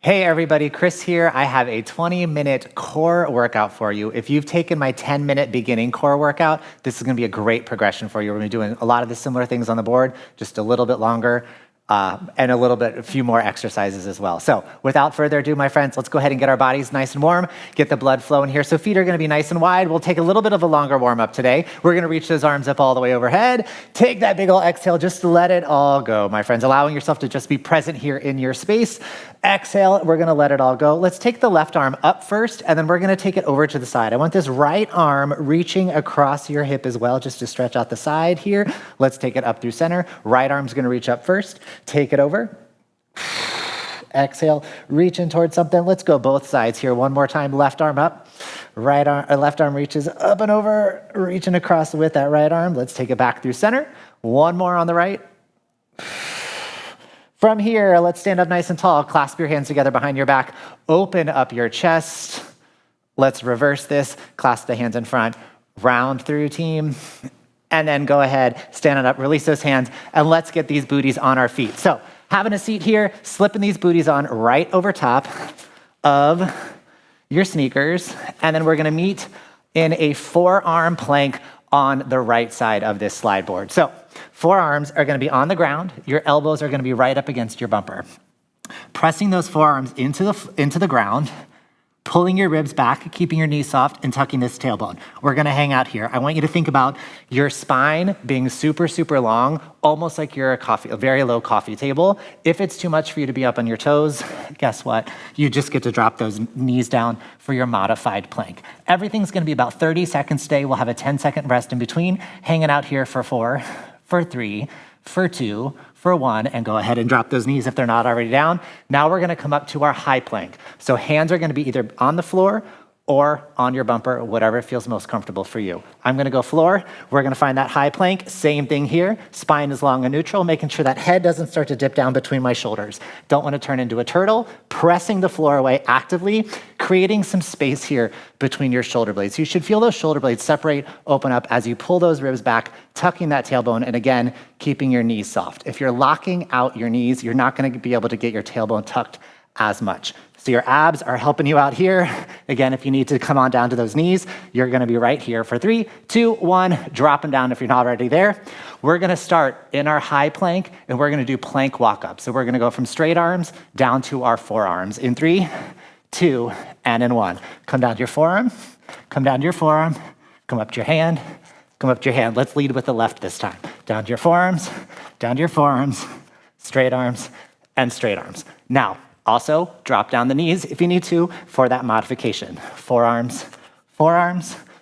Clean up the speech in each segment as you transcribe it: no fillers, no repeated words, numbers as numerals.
Hey everybody, Chris here. I have a 20-minute core workout for you. If you've taken my 10-minute beginning core workout, this is gonna be a great progression for you. We're gonna be doing a lot of the similar things on the board, just a little bit longer, and a few more exercises as well. So without further ado, my friends, let's go ahead and get our bodies nice and warm, get the blood flowing here. So feet are gonna be nice and wide. We'll take a little bit of a longer warm up today. We're gonna reach those arms up all the way overhead. Take that big ol' exhale, just let it all go, my friends, allowing yourself to just be present here in your space. Exhale, we're gonna let it all go. Let's take the left arm up first, and then we're gonna take it over to the side. I want this right arm reaching across your hip as well, just to stretch out the side here. Let's take it up through center. Right arm's gonna reach up first. Take it over. Exhale, reach in towards something. Let's go both sides here. One more time, left arm up. Left arm reaches up and over, reaching across with that right arm. Let's take it back through center. One more on the right. From here, let's stand up nice and tall. Clasp your hands together behind your back. Open up your chest. Let's reverse this. Clasp the hands in front. Round through, team. And then go ahead, stand it up, release those hands, and let's get these booties on our feet. So having a seat here, slipping these booties on right over top of your sneakers. And then we're gonna meet in a forearm plank on the right side of this slide board. So forearms are gonna be on the ground. Your elbows are gonna be right up against your bumper. Pressing those forearms into the ground, pulling your ribs back, keeping your knees soft, and tucking this tailbone. We're gonna hang out here. I want you to think about your spine being super, super long, almost like you're a very low coffee table. If it's too much for you to be up on your toes, guess what? You just get to drop those knees down for your modified plank. Everything's gonna be about 30 seconds today. We'll have a 10-second rest in between, hanging out here for 4, for 3, for 2, for 1, and go ahead and drop those knees if they're not already down. Now we're gonna come up to our high plank. So hands are gonna be either on the floor or on your bumper, whatever feels most comfortable for you. I'm gonna go floor. We're gonna find that high plank. Same thing here. Spine is long and neutral, making sure that head doesn't start to dip down between my shoulders. Don't wanna turn into a turtle. Pressing the floor away actively, creating some space here between your shoulder blades. You should feel those shoulder blades separate, open up as you pull those ribs back, tucking that tailbone, and again, keeping your knees soft. If you're locking out your knees, you're not gonna be able to get your tailbone tucked as much. So your abs are helping you out here. Again, if you need to come on down to those knees, you're gonna be right here for 3, 2, 1, dropping down if you're not already there. We're gonna start in our high plank, and we're gonna do plank walk-up. So we're gonna go from straight arms down to our forearms in 3, 2, and in 1. Come down to your forearm, come down to your forearm, come up to your hand, come up to your hand. Let's lead with the left this time. Down to your forearms, straight arms, and straight arms. Now, also, drop down the knees if you need to for that modification. Forearms,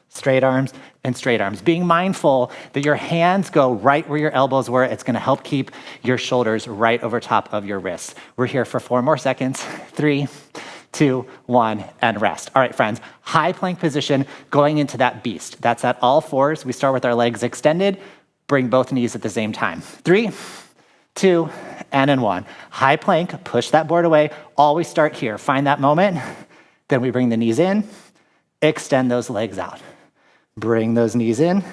straight arms, and straight arms. Being mindful that your hands go right where your elbows were. It's gonna help keep your shoulders right over top of your wrists. We're here for 4 more seconds. 3, 2, 1, and rest. All right, friends, high plank position going into that beast. That's at all fours. We start with our legs extended. Bring both knees at the same time. 3, 2, and in 1. High plank, push that board away. Always start here. Find that moment. Then we bring the knees in, extend those legs out. Bring those knees in,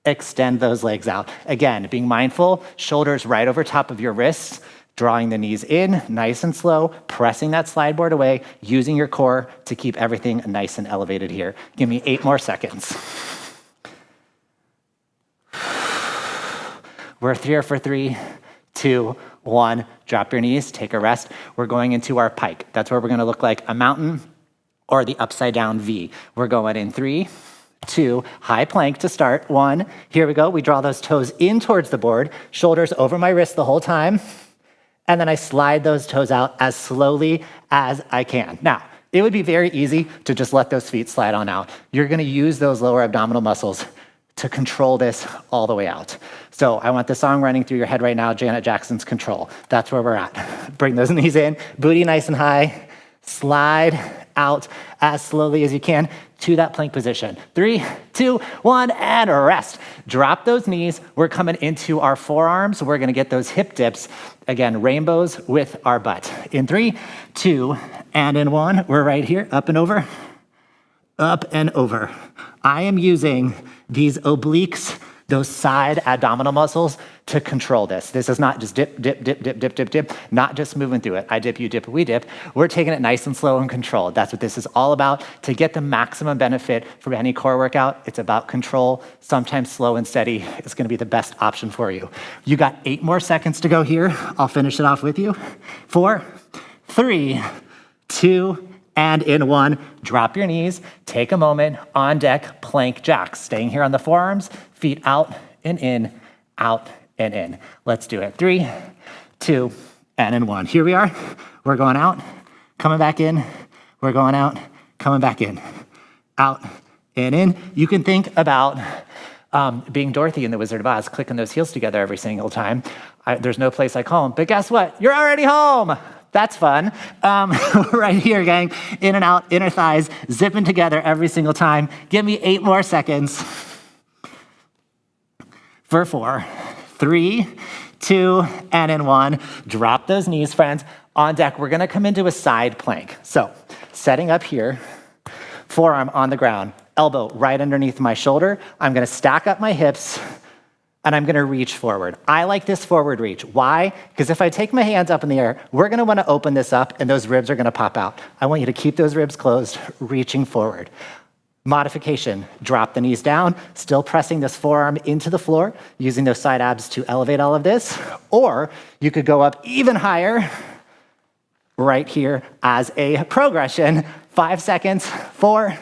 extend those legs out. Again, being mindful, shoulders right over top of your wrists, drawing the knees in, nice and slow, pressing that slide board away, using your core to keep everything nice and elevated here. Give me 8 more seconds. We're here for 3, 2, 1, drop your knees, take a rest. We're going into our pike. That's where we're gonna look like a mountain or the upside down V. We're going in 3, 2, high plank to start. 1, here we go. We draw those toes in towards the board, shoulders over my wrist the whole time. And then I slide those toes out as slowly as I can. Now, it would be very easy to just let those feet slide on out. You're gonna use those lower abdominal muscles to control this all the way out. So I want the song running through your head right now, Janet Jackson's Control. That's where we're at. Bring those knees in, booty nice and high, slide out as slowly as you can to that plank position. 3, 2, 1, and rest. Drop those knees. We're coming into our forearms. We're gonna get those hip dips. Again, rainbows with our butt. In 3, 2, and in 1, we're right here, up and over, up and over. I am using these obliques those side abdominal muscles to control this. This is not just dip, dip, dip, dip, dip, dip, dip, not just moving through it. I dip, you dip, we dip. We're taking it nice and slow and controlled. That's what this is all about. To get the maximum benefit from any core workout, it's about control. Sometimes slow and steady is gonna be the best option for you. You got 8 more seconds to go here. I'll finish it off with you. 4, 3, 2, and in 1, drop your knees, take a moment, on deck, plank jacks. Staying here on the forearms, feet out and in, out and in. Let's do it. 3, 2, and in 1. Here we are. We're going out, coming back in. We're going out, coming back in. Out and in. You can think about being Dorothy in The Wizard of Oz, clicking those heels together every single time. There's no place like home, but guess what? You're already home. That's fun. Right here, gang. In and out, inner thighs, zipping together every single time. Give me 8 more seconds. For 4, 3, 2, and in 1. Drop those knees, friends. On deck, we're gonna come into a side plank. So, setting up here, forearm on the ground, elbow right underneath my shoulder. I'm gonna stack up my hips, and I'm gonna reach forward. I like this forward reach. Why? Because if I take my hands up in the air, we're gonna wanna open this up and those ribs are gonna pop out. I want you to keep those ribs closed, reaching forward. Modification, drop the knees down, still pressing this forearm into the floor, using those side abs to elevate all of this. Or you could go up even higher, right here as a progression. 5 seconds, 4,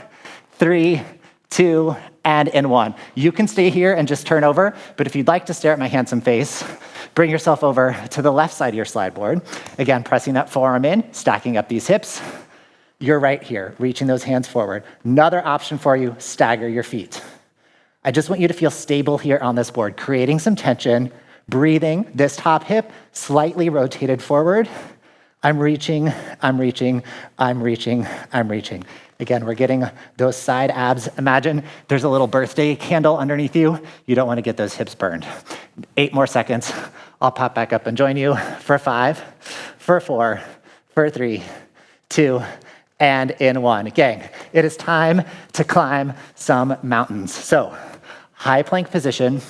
3, 2, and in 1. You can stay here and just turn over, but if you'd like to stare at my handsome face, bring yourself over to the left side of your slide board. Again, pressing that forearm in, stacking up these hips. You're right here, reaching those hands forward. Another option for you, stagger your feet. I just want you to feel stable here on this board, creating some tension, breathing, this top hip slightly rotated forward. I'm reaching, I'm reaching, I'm reaching, I'm reaching. Again, we're getting those side abs. Imagine there's a little birthday candle underneath you. You don't want to get those hips burned. 8 more seconds. I'll pop back up and join you for 5, for 4, for 3, 2, and in 1. Gang, it is time to climb some mountains. So, high plank position.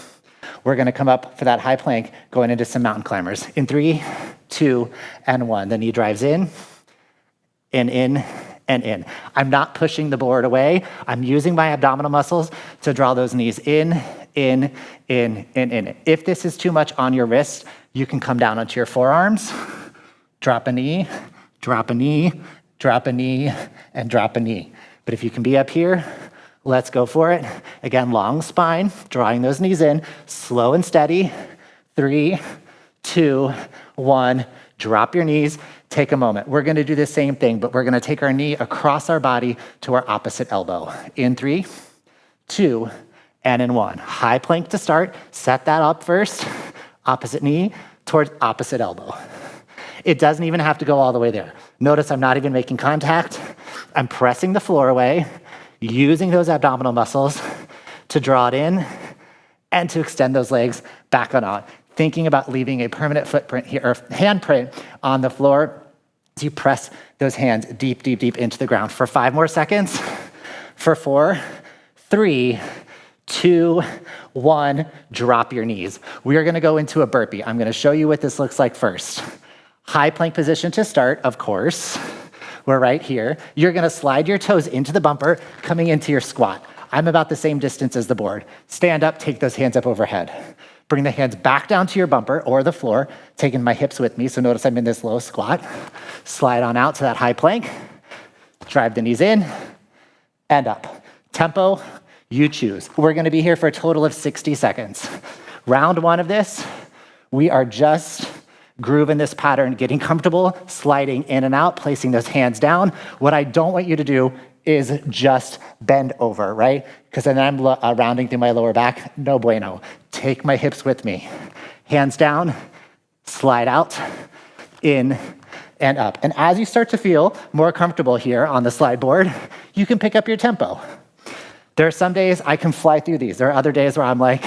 We're gonna come up for that high plank, going into some mountain climbers. In 3, 2, and 1. The knee drives in, and in, and in. I'm not pushing the board away. I'm using my abdominal muscles to draw those knees in, in, in, in, in. If this is too much on your wrist, you can come down onto your forearms, drop a knee, drop a knee, drop a knee, and drop a knee. But if you can be up here, let's go for it. Again, long spine, drawing those knees in, slow and steady. 3, 2, 1, drop your knees. Take a moment. We're gonna do the same thing, but we're gonna take our knee across our body to our opposite elbow. In 3, 2, and in 1. High plank to start. Set that up first. Opposite knee towards opposite elbow. It doesn't even have to go all the way there. Notice I'm not even making contact. I'm pressing the floor away, using those abdominal muscles to draw it in and to extend those legs back on out. Thinking about leaving a permanent footprint here, or handprint on the floor as you press those hands deep, deep, deep into the ground. For 5 more seconds, for 4, 3, 2, 1, drop your knees. We are gonna go into a burpee. I'm gonna show you what this looks like first. High plank position to start, of course. We're right here. You're gonna slide your toes into the bumper, coming into your squat. I'm about the same distance as the board. Stand up, take those hands up overhead. Bring the hands back down to your bumper or the floor, taking my hips with me, so notice I'm in this low squat. Slide on out to that high plank. Drive the knees in and up. Tempo, you choose. We're gonna be here for a total of 60 seconds. Round 1 of this, we are just grooving this pattern, getting comfortable, sliding in and out, placing those hands down. What I don't want you to do is just bend over, right? Because then I'm rounding through my lower back. No bueno. Take my hips with me. Hands down, slide out, in, and up. And as you start to feel more comfortable here on the slide board, you can pick up your tempo. There are some days I can fly through these. There are other days where I'm like,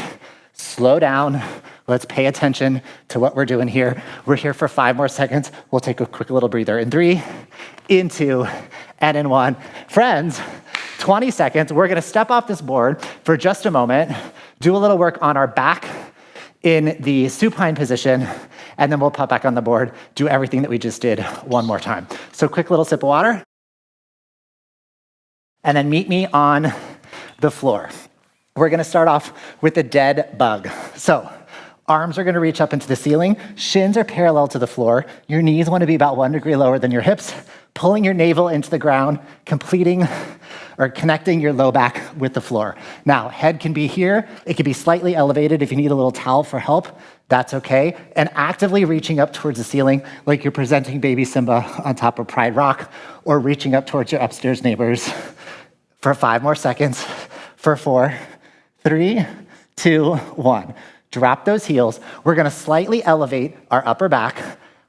slow down. Let's pay attention to what we're doing here. We're here for 5 more seconds. We'll take a quick little breather. In 3, in 2, and in 1. Friends, 20 seconds. We're gonna step off this board for just a moment. Do a little work on our back in the supine position, and then we'll pop back on the board, do everything that we just did one more time. So quick little sip of water, and then meet me on the floor. We're gonna start off with the dead bug. So arms are gonna reach up into the ceiling, shins are parallel to the floor, your knees wanna be about 1 degree lower than your hips, pulling your navel into the ground, connecting your low back with the floor. Now, head can be here, it can be slightly elevated. If you need a little towel for help, that's okay. And actively reaching up towards the ceiling like you're presenting baby Simba on top of Pride Rock, or reaching up towards your upstairs neighbors for 5 more seconds, for 4, 3, 2, 1. Drop those heels. We're gonna slightly elevate our upper back.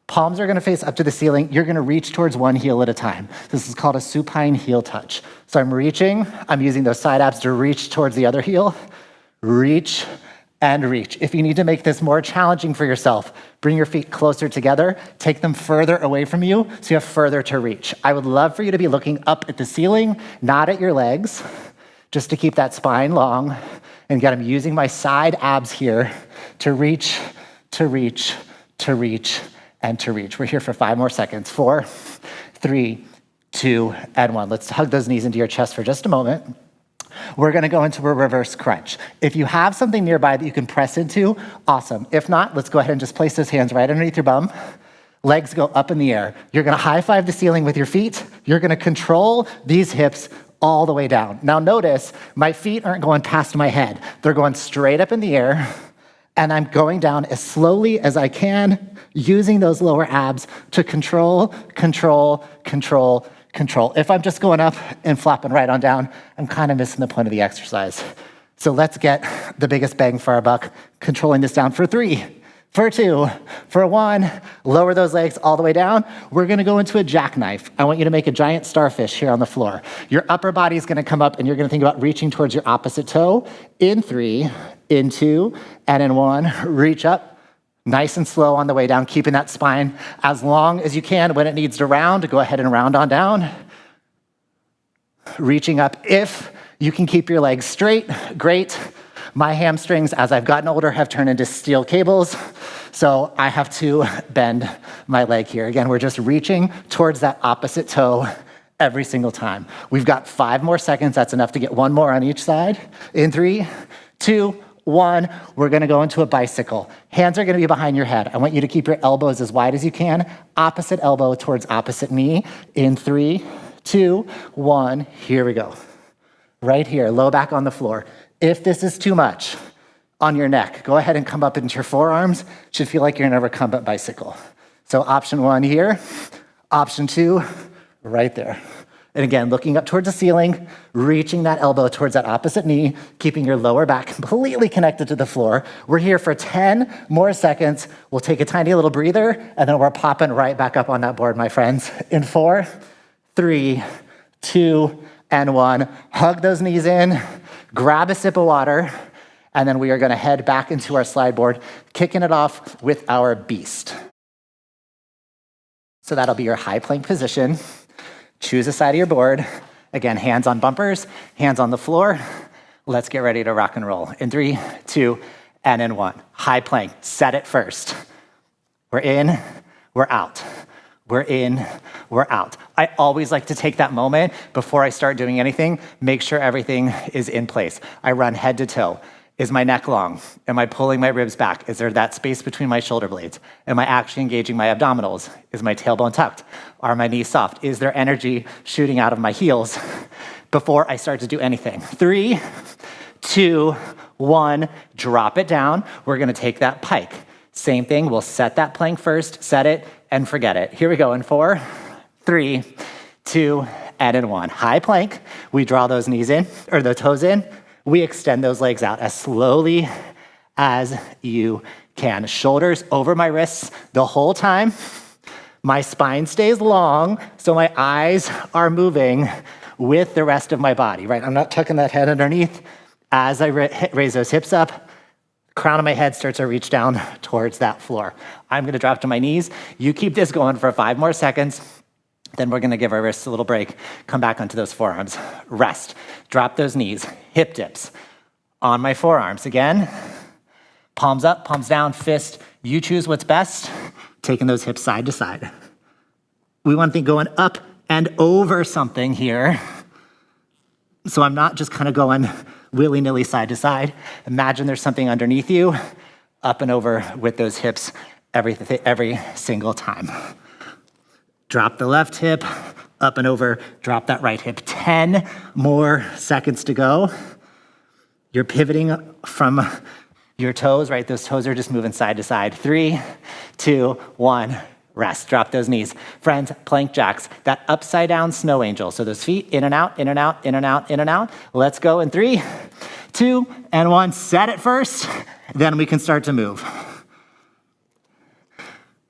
Palms are gonna face up to the ceiling. You're gonna reach towards one heel at a time. This is called a supine heel touch. So I'm reaching, I'm using those side abs to reach towards the other heel. Reach and reach. If you need to make this more challenging for yourself, bring your feet closer together, take them further away from you so you have further to reach. I would love for you to be looking up at the ceiling, not at your legs, just to keep that spine long. And again, I'm using my side abs here to reach, to reach, to reach, and to reach. We're here for 5 more seconds. 4, 3, 2, and 1. Let's hug those knees into your chest for just a moment. We're gonna go into a reverse crunch. If you have something nearby that you can press into, awesome. If not, let's go ahead and just place those hands right underneath your bum. Legs go up in the air. You're gonna high five the ceiling with your feet. You're gonna control these hips all the way down. Now notice, my feet aren't going past my head. They're going straight up in the air, and I'm going down as slowly as I can, using those lower abs to control, control, control, control. If I'm just going up and flopping right on down, I'm kind of missing the point of the exercise. So let's get the biggest bang for our buck, controlling this down for 3, for 2, for 1. Lower those legs all the way down. We're gonna go into a jackknife. I want you to make a giant starfish here on the floor. Your upper body is gonna come up, and you're gonna think about reaching towards your opposite toe. In 3, in 2, and in 1. Reach up. Nice and slow on the way down, keeping that spine as long as you can. When it needs to round, go ahead and round on down. Reaching up. If you can keep your legs straight, great. My hamstrings, as I've gotten older, have turned into steel cables, so I have to bend my leg here. Again, we're just reaching towards that opposite toe every single time. We've got 5 more seconds. That's enough to get 1 more on each side. In 3, 2, 1, we're gonna go into a bicycle. Hands are gonna be behind your head. I want you to keep your elbows as wide as you can. Opposite elbow towards opposite knee. In 3, 2, 1, here we go. Right here, low back on the floor. If this is too much on your neck, go ahead and come up into your forearms. Should feel like you're in a recumbent bicycle. So option 1 here, option 2, right there. And again, looking up towards the ceiling, reaching that elbow towards that opposite knee, keeping your lower back completely connected to the floor. We're here for 10 more seconds. We'll take a tiny little breather, and then we're popping right back up on that board, my friends. In 4, 3, 2, and 1. Hug those knees in, grab a sip of water, and then we are gonna head back into our slide board, kicking it off with our beast. So that'll be your high plank position. Choose a side of your board. Again, hands on bumpers, hands on the floor. Let's get ready to rock and roll. In 3, 2, and in 1. High plank, set it first. We're in, we're out. We're in, we're out. I always like to take that moment before I start doing anything, make sure everything is in place. I run head to toe. Is my neck long? Am I pulling my ribs back? Is there that space between my shoulder blades? Am I actually engaging my abdominals? Is my tailbone tucked? Are my knees soft? Is there energy shooting out of my heels before I start to do anything? 3, 2, 1, drop it down. We're gonna take that pike. Same thing, we'll set that plank first, set it, and forget it. Here we go in 4, 3, 2, and in 1. High plank, we draw those knees in, or the toes in. We extend those legs out as slowly as you can. Shoulders over my wrists the whole time. My spine stays long, so my eyes are moving with the rest of my body, right? I'm not tucking that head underneath. As I raise those hips up, crown of my head starts to reach down towards that floor. I'm gonna drop to my knees. You keep this going for 5 more seconds. Then we're gonna give our wrists a little break, come back onto those forearms, rest, drop those knees, hip dips. on my forearms. Again, palms up, palms down, fist. You choose what's best, taking those hips side to side. We want to think going up and over something here. So I'm not just kind of going willy-nilly side to side. Imagine there's something underneath you, up and over with those hips every single time. Drop the left hip, up and over, drop that right hip. 10 more seconds to go. You're pivoting from your toes, right? Those toes are just moving side to side. 3, 2, 1, rest. Drop those knees. Friends, plank jacks, that upside down snow angel. So those feet in and out, in and out, in and out, in and out. Let's go in 3, 2, and 1. Set it first, then we can start to move.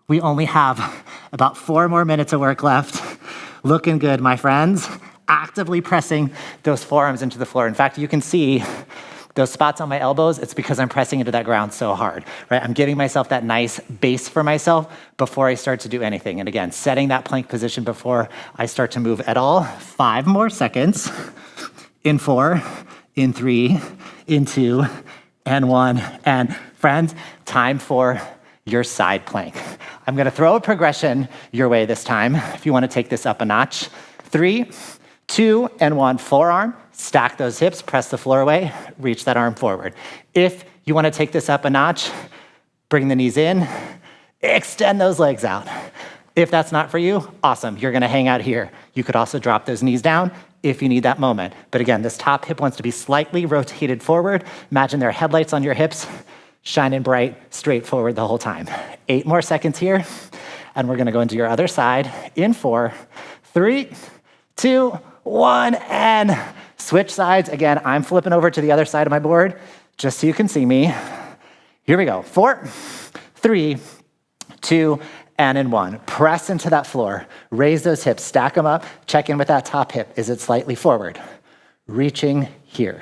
We only have about 4 more minutes of work left. Looking good, my friends. Actively pressing those forearms into the floor. In fact, you can see those spots on my elbows. It's because I'm pressing into that ground so hard, right? I'm giving myself that nice base for myself before I start to do anything. And again, setting that plank position before I start to move at all. 5 more seconds. In 4, in 3, in 2, and 1. And friends, time for your side plank. I'm gonna throw a progression your way this time. If you wanna take this up a notch. 3, 2, and 1. Forearm, stack those hips, press the floor away, reach that arm forward. If you wanna take this up a notch, bring the knees in, extend those legs out. If that's not for you, awesome, you're gonna hang out here. You could also drop those knees down if you need that moment. But again, this top hip wants to be slightly rotated forward. Imagine there are headlights on your hips, shining bright, straight forward the whole time. 8 more seconds here, and we're gonna go into your other side in 4, 3, 2, 1, and switch sides. Again, I'm flipping over to the other side of my board, just so you can see me. Here we go. 4, 3, 2, and in 1. Press into that floor. Raise those hips, stack them up, check in with that top hip. Is it slightly forward? Reaching here.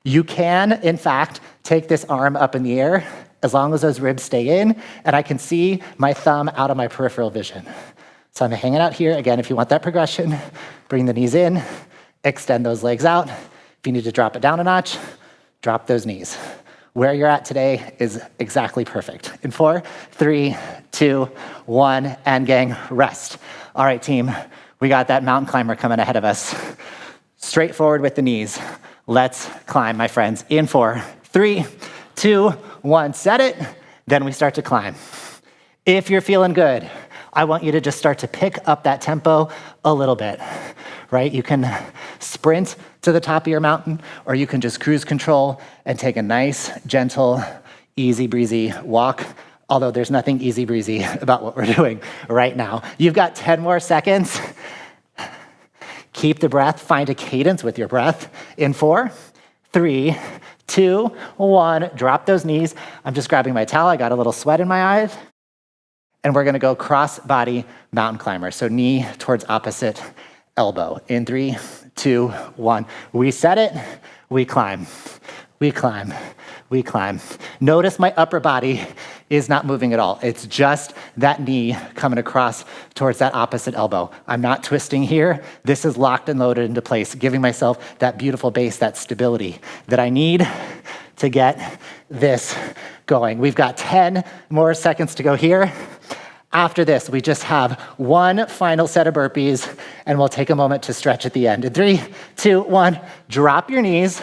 You can, in fact, take this arm up in the air as long as those ribs stay in, and I can see my thumb out of my peripheral vision. So I'm hanging out here. Again, if you want that progression, bring the knees in, extend those legs out. If you need to drop it down a notch, drop those knees. Where you're at today is exactly perfect. In 4, 3, 2, 1, and gang, rest. All right, team, we got that mountain climber coming ahead of us. Straight forward with the knees. Let's climb, my friends. In 4, 3, 2, 1, set it. Then we start to climb. If you're feeling good, I want you to just start to pick up that tempo a little bit, right? You can sprint to the top of your mountain, or you can just cruise control and take a nice, gentle, easy breezy walk, although there's nothing easy breezy about what we're doing right now. You've got 10 more seconds. Keep the breath, find a cadence with your breath. In 4, 3, 2, 1, drop those knees. I'm just grabbing my towel, I got a little sweat in my eyes. And we're gonna go cross-body mountain climber. So knee towards opposite elbow. In 3, 2, 1. We set it, we climb, we climb, we climb. Notice my upper body is not moving at all. It's just that knee coming across towards that opposite elbow. I'm not twisting here. This is locked and loaded into place, giving myself that beautiful base, that stability that I need to get this going. We've got 10 more seconds to go here. After this, we just have one final set of burpees, and we'll take a moment to stretch at the end. In 3, 2, 1, drop your knees.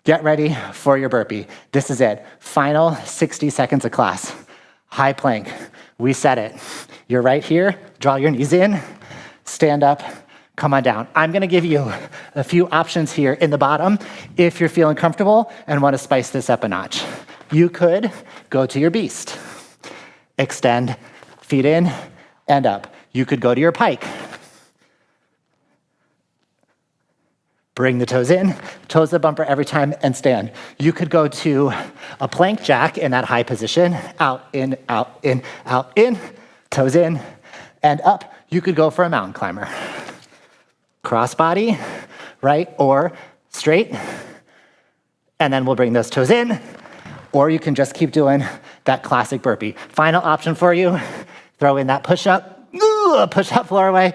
Get ready for your burpee. This is it. Final 60 seconds of class. High plank. We set it. You're right here. Draw your knees in. Stand up. Come on down. I'm gonna give you a few options here in the bottom if you're feeling comfortable and wanna spice this up a notch. You could go to your beast. Extend, feet in and up. You could go to your pike. Bring the toes in, toes the bumper every time, and stand. You could go to a plank jack in that high position. Out, in, out, in, out, in. Toes in and up. You could go for a mountain climber. Crossbody, right, or straight. And then we'll bring those toes in. Or you can just keep doing that classic burpee. Final option for you, throw in that push-up, push-up floor away,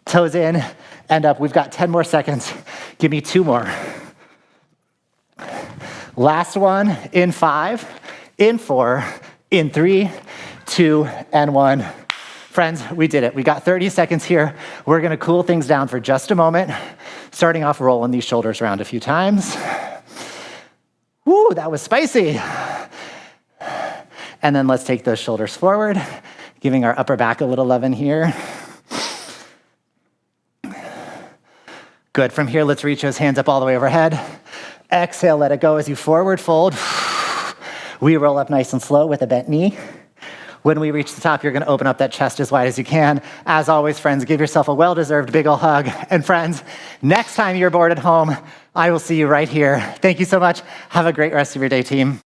toes in and up. We've got 10 more seconds. Give me 2 more. Last one in 5, in 4, in 3, 2, and 1. Friends, we did it. We got 30 seconds here. We're gonna cool things down for just a moment, starting off rolling these shoulders around a few times. Woo, that was spicy. And then let's take those shoulders forward, giving our upper back a little love in here. Good. From here, let's reach those hands up all the way overhead. Exhale, let it go as you forward fold. We roll up nice and slow with a bent knee. When we reach the top, you're going to open up that chest as wide as you can. As always, friends, give yourself a well-deserved big ol' hug. And friends, next time you're bored at home, I will see you right here. Thank you so much. Have a great rest of your day, team.